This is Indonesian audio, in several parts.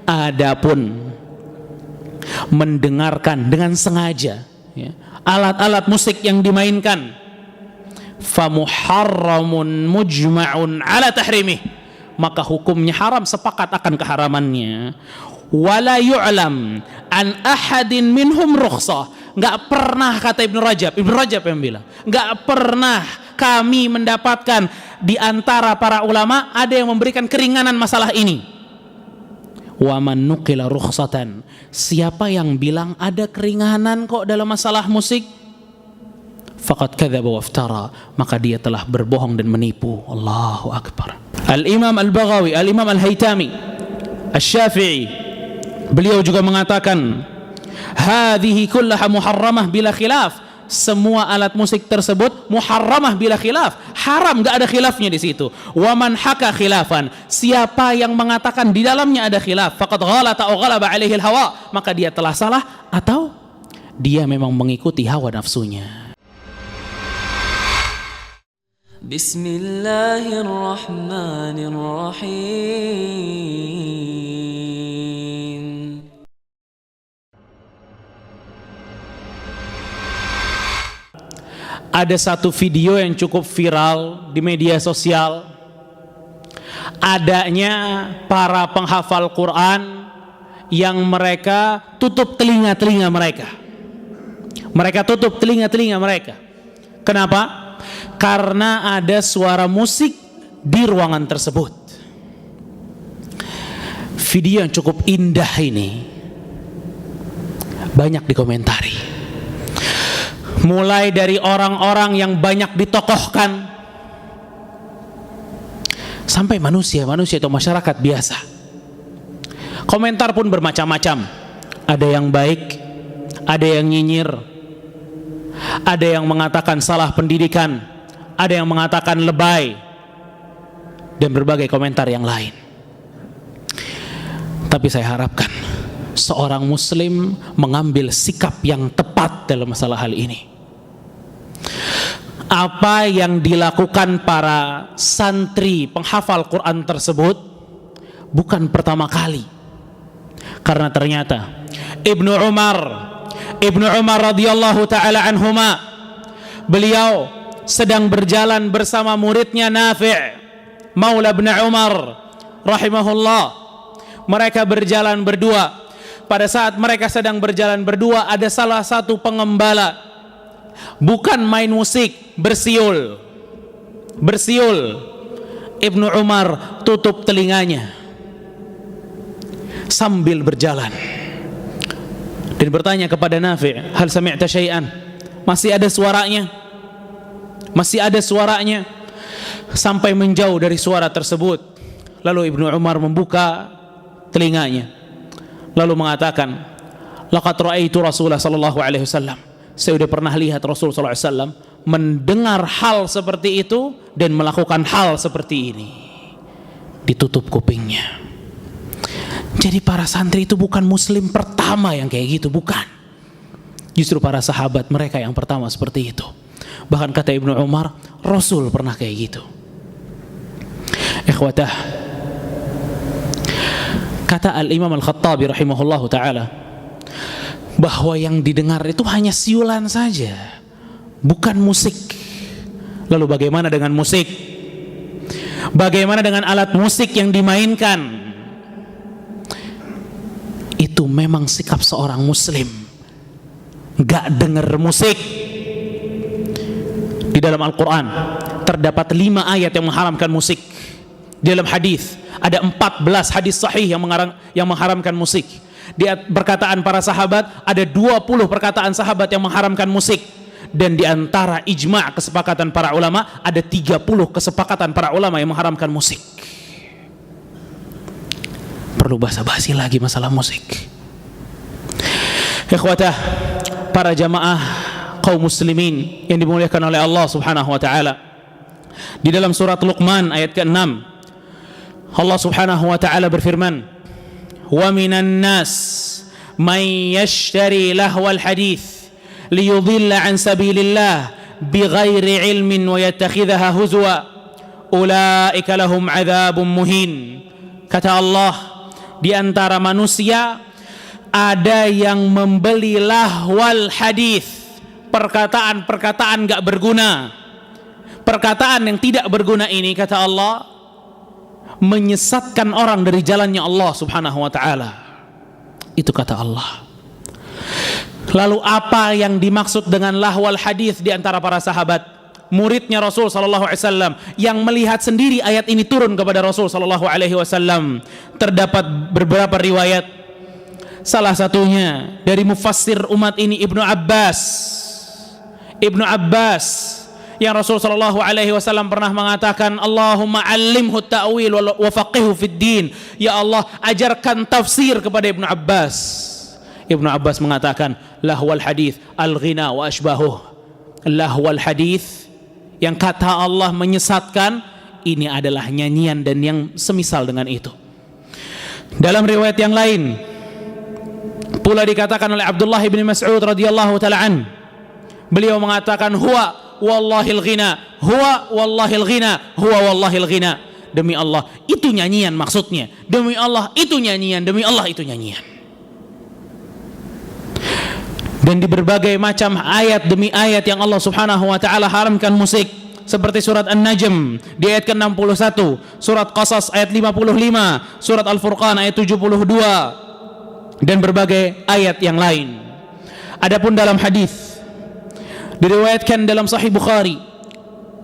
Adapun mendengarkan dengan sengaja ya, alat-alat musik yang dimainkan, famuharramun mujma'un ala tahrimih, maka hukumnya haram, sepakat akan keharamannya. Wala yu'lam an ahadin minhum rukhsah, enggak pernah, kata Ibnu Rajab yang bilang, enggak pernah kami mendapatkan di antara para ulama ada yang memberikan keringanan masalah ini. Wa man nuqila rukhsatan, siapa yang bilang ada keringanan kok dalam masalah musik, faqad kadzaba wa iftara, maka dia telah berbohong dan menipu. Allahu akbar. Al-Imam Al-Baghawi, Al-Imam Al-Haytami Asy-Syafi'i, beliau juga mengatakan hadhihi kullaha muharramah bila khilaf, semua alat musik tersebut muharramah bila khilaf, haram, enggak ada khilafnya di situ. Wa man haka khilafan, siapa yang mengatakan di dalamnya ada khilaf, faqad ghalata aw ghalaba alaihi al-hawa, maka dia telah salah atau dia memang mengikuti hawa nafsunya. Bismillahirrahmanirrahim. Ada satu video yang cukup viral di media sosial, adanya para penghafal Quran yang mereka tutup telinga-telinga mereka. Mereka tutup telinga-telinga mereka. Kenapa? Karena ada suara musik di ruangan tersebut. Video yang cukup indah ini banyak dikomentari, mulai dari orang-orang yang banyak ditokohkan sampai manusia atau masyarakat biasa. Komentar pun bermacam-macam, ada yang baik, ada yang nyinyir, ada yang mengatakan salah pendidikan, ada yang mengatakan lebay, dan berbagai komentar yang lain. Tapi saya harapkan seorang muslim mengambil sikap yang tepat dalam masalah hal ini. Apa yang dilakukan para santri penghafal Quran tersebut bukan pertama kali, karena ternyata Ibnu Umar radhiyallahu taala anhuma, beliau sedang berjalan bersama muridnya Nafi' Maula bin Umar rahimahullah. Mereka berjalan berdua. Pada saat mereka sedang berjalan berdua, ada salah satu pengembala, bukan main musik, bersiul. Ibnu Umar tutup telinganya sambil berjalan dan bertanya kepada Nafi', hal sami'ta syai'an, masih ada suaranya? Sampai menjauh dari suara tersebut. Lalu Ibnu Umar membuka telinganya lalu mengatakan, laqad ra'aitu Rasulullah sallallahu alaihi wasallam, saya sudah pernah lihat Rasul sallallahu alaihi wasallam mendengar hal seperti itu dan melakukan hal seperti ini. Ditutup kupingnya. Jadi para santri itu bukan muslim pertama yang kayak gitu, bukan. Justru para sahabat mereka yang pertama seperti itu. Bahkan kata Ibnu Umar, Rasul pernah kayak gitu. Ikhwatah, kata Al-Imam Al-Khattabi rahimahullahu ta'ala, bahwa yang didengar itu hanya siulan saja, bukan musik. Lalu bagaimana dengan musik? Bagaimana dengan alat musik yang dimainkan? Itu memang sikap seorang muslim, gak dengar musik. Di dalam Al-Quran terdapat 5 ayat yang mengharamkan musik. Di dalam hadis ada 14 hadis sahih yang mengharamkan musik. Di perkataan para sahabat ada 20 perkataan sahabat yang mengharamkan musik. Dan di antara ijma' kesepakatan para ulama ada 30 kesepakatan para ulama yang mengharamkan musik. Perlu basa-basi lagi masalah musik. Ikhwatah, para jamaah kaum muslimin yang dimuliakan oleh Allah Subhanahu wa taala. Di dalam surat Luqman ayat ke-6, Allah Subhanahu wa taala berfirman, "Wa minan nas may yashtari lahwal hadits liyudilla an sabilillah bighairi ilmin wa yattakhidhaha huzwa ulaika lahum adzabun muhin." Kata Allah, di antara manusia ada yang membeli lahwal hadis, perkataan-perkataan gak berguna. Perkataan yang tidak berguna ini, kata Allah, menyesatkan orang dari jalannya Allah subhanahu wa ta'ala. Itu kata Allah. Lalu apa yang dimaksud dengan lahwal hadis di antara para sahabat? Muridnya Rasul sallallahu alaihi wasallam yang melihat sendiri ayat ini turun kepada Rasul sallallahu alaihi wasallam. Terdapat beberapa riwayat. Salah satunya dari mufassir umat ini Ibnu Abbas yang Rasul sallallahu alaihi wasallam pernah mengatakan, Allahumma 'allimhu ta'wil wa faqihhu fid din. Ya Allah, ajarkan tafsir kepada Ibnu Abbas. Ibnu Abbas mengatakan, lahwal hadis al-ghina wa ashbahuh. Lahwal hadis yang kata Allah menyesatkan, ini adalah nyanyian dan yang semisal dengan itu. Dalam riwayat yang lain pula dikatakan oleh Abdullah bin Mas'ud radhiyallahu ta'ala an, beliau mengatakan, huwa wallahil ghina, huwa wallahil ghina, huwa wallahil ghina. Demi Allah itu nyanyian maksudnya. Demi Allah itu nyanyian, demi Allah itu nyanyian. Dan di berbagai macam ayat demi ayat yang Allah subhanahu wa ta'ala haramkan musik, seperti surat An-Najm di ayat ke-61, surat Qasas ayat 55, surat Al-Furqan ayat 72, dan berbagai ayat yang lain. Adapun dalam hadis diriwayatkan dalam Sahih Bukhari,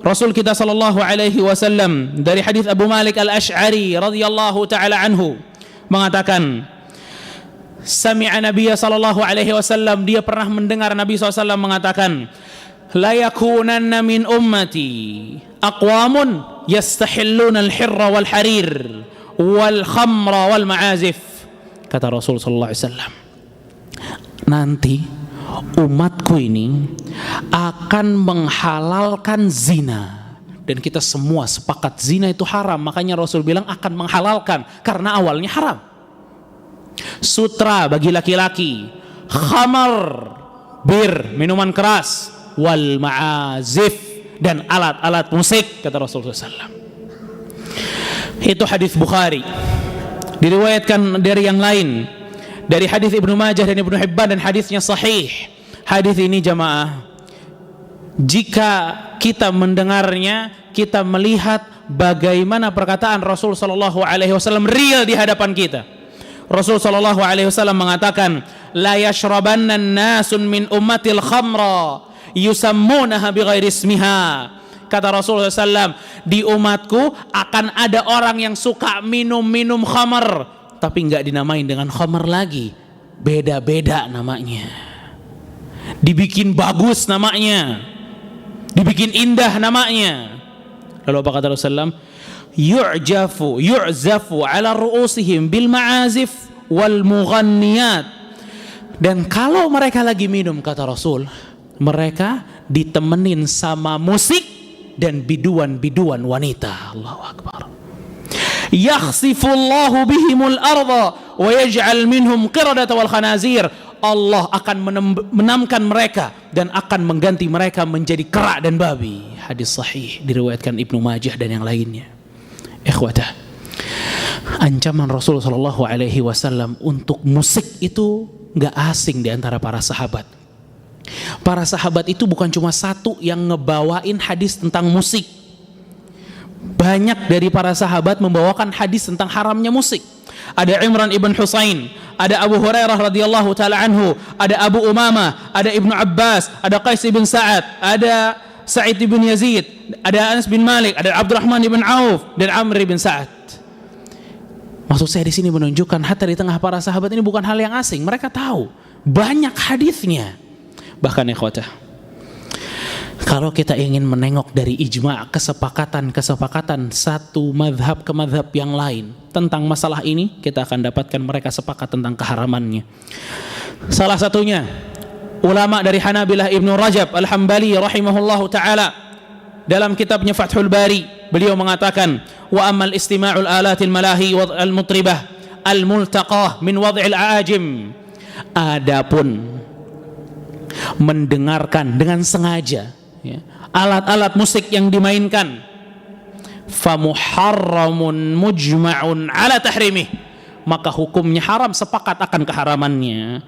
Rasul kita sallallahu alaihi wasallam dari hadis Abu Malik Al-Asy'ari radhiyallahu taala anhu mengatakan, sami'a Nabiy sallallahu alaihi wasallam, dia pernah mendengar Nabi SAW mengatakan, la yakunanna min ummati aqwamun yastahilluna al-hirra wal harir wal khamra wal ma'azif. Kata Rasul sallallahu alaihi wasallam, nanti umatku ini akan menghalalkan zina, dan kita semua sepakat zina itu haram. Makanya Rasul bilang akan menghalalkan karena awalnya haram. Sutra bagi laki-laki, khamar, bir, minuman keras, wal ma'azif, dan alat-alat musik, kata Rasulullah SAW. Itu hadis Bukhari. Diriwayatkan dari yang lain, dari hadis Ibnu Majah dan Ibnu Hibban, dan hadisnya sahih. Hadis ini jamaah, jika kita mendengarnya, kita melihat bagaimana perkataan Rasul sallallahu alaihi wasallam real di hadapan kita. Rasul sallallahu alaihi wasallam mengatakan, la yashrabanna an-nasun min ummatil khamra yusammunaha bighairi ismiha. Kata Rasulullah SAW, di umatku akan ada orang yang suka minum khamar, tapi enggak dinamain dengan khamar lagi, beda-beda namanya. Dibikin bagus namanya, dibikin indah namanya. Lalu apa kata Rasulullah? Yu'zafu ala ru'usihim bil ma'azif wal mughanniyat. Dan kalau mereka lagi minum, kata Rasul, mereka ditemenin sama musik dan biduan-biduan wanita. Allahu Akbar. Yakhsifullahu bihimul arda wa yaj'al minhum qiradata wal khanazir. Allah akan menamkan mereka dan akan mengganti mereka menjadi kera dan babi. Hadis sahih diriwayatkan Ibnu Majah dan yang lainnya. Ikhwata, ancaman Rasul sallallahu alaihi wasallam untuk musik itu enggak asing di antara para sahabat. Para sahabat itu bukan cuma satu yang ngebawain hadis tentang musik. Banyak dari para sahabat membawakan hadis tentang haramnya musik. Ada Imran ibn Husain, ada Abu Hurairah radhiyallahu taala anhu, ada Abu Umamah, ada Ibnu Abbas, ada Qais bin Sa'ad, ada Sa'id bin Yazid, ada Anas bin Malik, ada Abdurrahman bin Auf dan Amr bin Sa'ad. Maksud saya di sini menunjukkan hatta di tengah para sahabat ini bukan hal yang asing. Mereka tahu banyak hadisnya. Bahkan ikhwatah, kalau kita ingin menengok dari ijma' kesepakatan satu madhab ke madhab yang lain tentang masalah ini, kita akan dapatkan mereka sepakat tentang keharamannya. Salah satunya ulama dari Hanabilah Ibnu Rajab Al-Hambali rahimahullahu ta'ala, dalam kitabnya Fathul Bari, beliau mengatakan, wa ammal istima'ul alatil malahi wal mutribah al multaqah min wad'il aajim. Adapun mendengarkan dengan sengaja alat-alat musik yang dimainkan, famuharramun mujma'un ala tahrimih, maka hukumnya haram, sepakat akan keharamannya.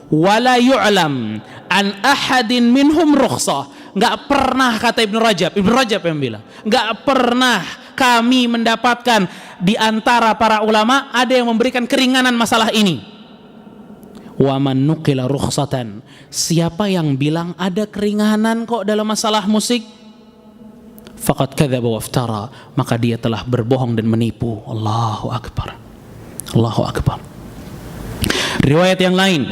Wala yu'lam an ahadin minhum rukhsah. Enggak pernah, kata Ibnu Rajab yang bilang, enggak pernah kami mendapatkan di antara para ulama ada yang memberikan keringanan masalah ini. Wa man nuqila rukhsatan, siapa yang bilang ada keringanan kok dalam masalah musik, faqad kadzaba waftara, maka dia telah berbohong dan menipu. Allahu akbar. Allahu akbar. Riwayat yang lain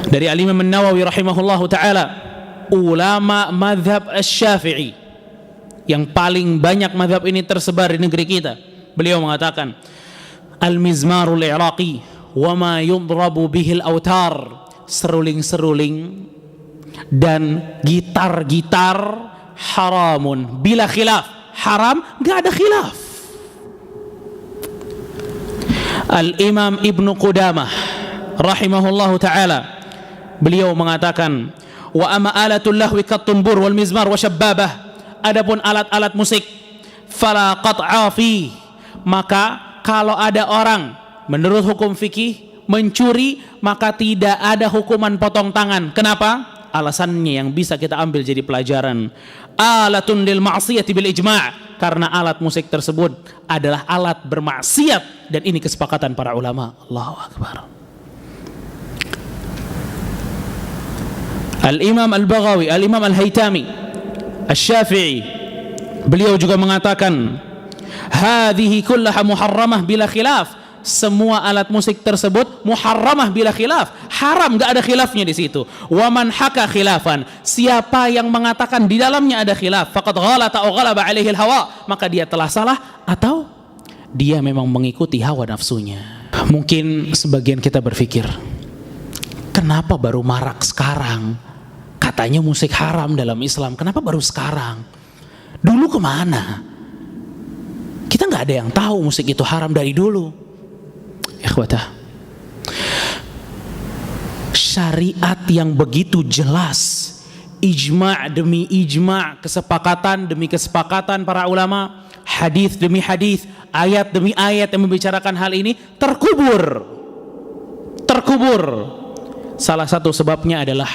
dari Al-Imam An-Nawawi rahimahullahu taala, ulama mazhab Asy-Syafi'i yang paling banyak mazhab ini tersebar di negeri kita. Beliau mengatakan, al-mizmarul iraqi wa ma yudrabu bihil autar, seruling-seruling dan gitar-gitar haramun bila khilaf. Haram, enggak ada khilaf. Al-Imam Ibnu Qudamah rahimahullahu taala, beliau mengatakan, wa ama alatul lahwi katumbur wal mizmar wa syabbabah, adapun alat-alat musik fala qat'a fi, maka kalau ada orang menurut hukum fikih mencuri, maka tidak ada hukuman potong tangan. Kenapa? Alasannya yang bisa kita ambil jadi pelajaran, alatun lil ma'siyati bil ijma', karena alat musik tersebut adalah alat bermaksiat, dan ini kesepakatan para ulama. Allahu akbar. Al-Imam Al-Baghawi, Al-Imam Al-Haytami Asy-Syafi'i, beliau juga mengatakan, hadhihi kullaha muharramah bila khilaf, semua alat musik tersebut muharramah bila khilaf, haram, enggak ada khilafnya di situ. Wa man haka khilafan, siapa yang mengatakan di dalamnya ada khilaf, faqad ghalata aw ghalaba alaihi al-hawa, maka dia telah salah atau dia memang mengikuti hawa nafsunya. Mungkin sebagian kita berpikir, kenapa baru marak sekarang? Katanya musik haram dalam Islam, kenapa baru sekarang? Dulu kemana? Kita nggak ada yang tahu musik itu haram dari dulu. Ikhwatah, syariat yang begitu jelas, ijma' demi ijma', kesepakatan demi kesepakatan para ulama, hadis demi hadis, ayat demi ayat yang membicarakan hal ini terkubur. Salah satu sebabnya adalah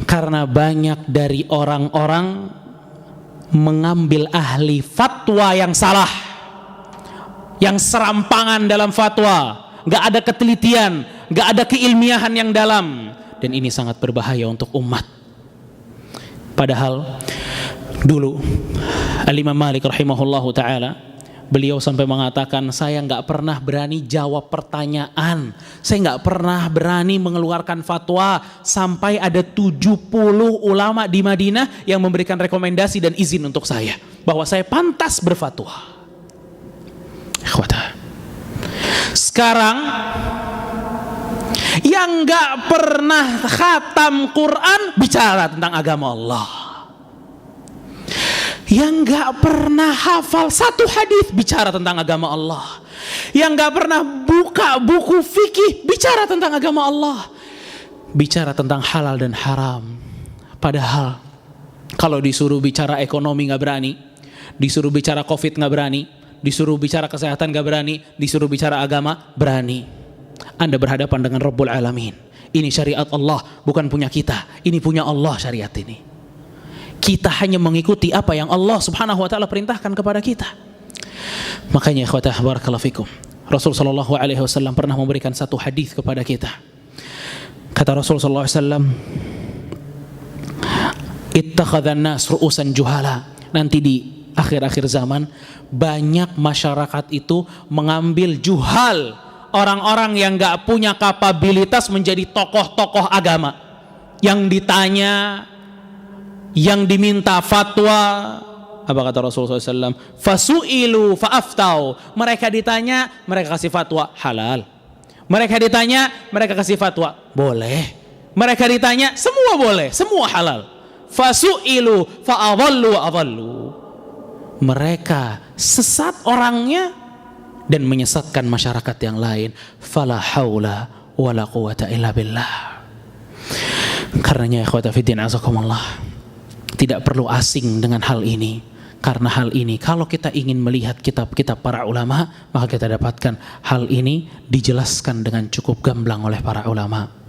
karena banyak dari orang-orang mengambil ahli fatwa yang salah, yang serampangan dalam fatwa, gak ada ketelitian, gak ada keilmiahan yang dalam, dan ini sangat berbahaya untuk umat. Padahal dulu Al-Imam Malik rahimahullahu ta'ala, beliau sampai mengatakan, saya gak pernah berani jawab pertanyaan, saya gak pernah berani mengeluarkan fatwa sampai ada 70 ulama di Madinah yang memberikan rekomendasi dan izin untuk saya bahwa saya pantas berfatwa. Sekarang yang gak pernah khatam Quran bicara tentang agama Allah, yang gak pernah hafal satu hadis bicara tentang agama Allah, yang gak pernah buka buku fikih bicara tentang agama Allah, bicara tentang halal dan haram. Padahal kalau disuruh bicara ekonomi gak berani, disuruh bicara COVID gak berani, disuruh bicara kesehatan gak berani, disuruh bicara agama berani. Anda berhadapan dengan Rabbul Alamin. Ini syariat Allah, bukan punya kita. Ini punya Allah syariat ini. Kita hanya mengikuti apa yang Allah subhanahu wa ta'ala perintahkan kepada kita. Makanya ikhwatah barakallahu fikum, Rasul sallallahu alaihi wasallam pernah memberikan satu hadis kepada kita. Kata Rasul sallallahu alaihi wasallam, ittakhadhan nas ru'usan juhala. Nanti di akhir-akhir zaman banyak masyarakat itu mengambil juhal, orang-orang yang gak punya kapabilitas menjadi tokoh-tokoh agama, yang ditanya, yang diminta fatwa. Apa kata Rasulullah SAW? Fasu'ilu fa'aftau. Mereka ditanya, mereka kasih fatwa halal. Mereka ditanya, mereka kasih fatwa boleh. Mereka ditanya, semua boleh, semua halal. Fasu'ilu fa'adhallu wa'adhallu. Mereka sesat orangnya dan menyesatkan masyarakat yang lain. Fala haula wala quwata illa billah. Karenanya ikhwata fiddin azakumullah, tidak perlu asing dengan hal ini. Karena hal ini, kalau kita ingin melihat kitab-kitab para ulama, maka kita dapatkan hal ini dijelaskan dengan cukup gamblang oleh para ulama.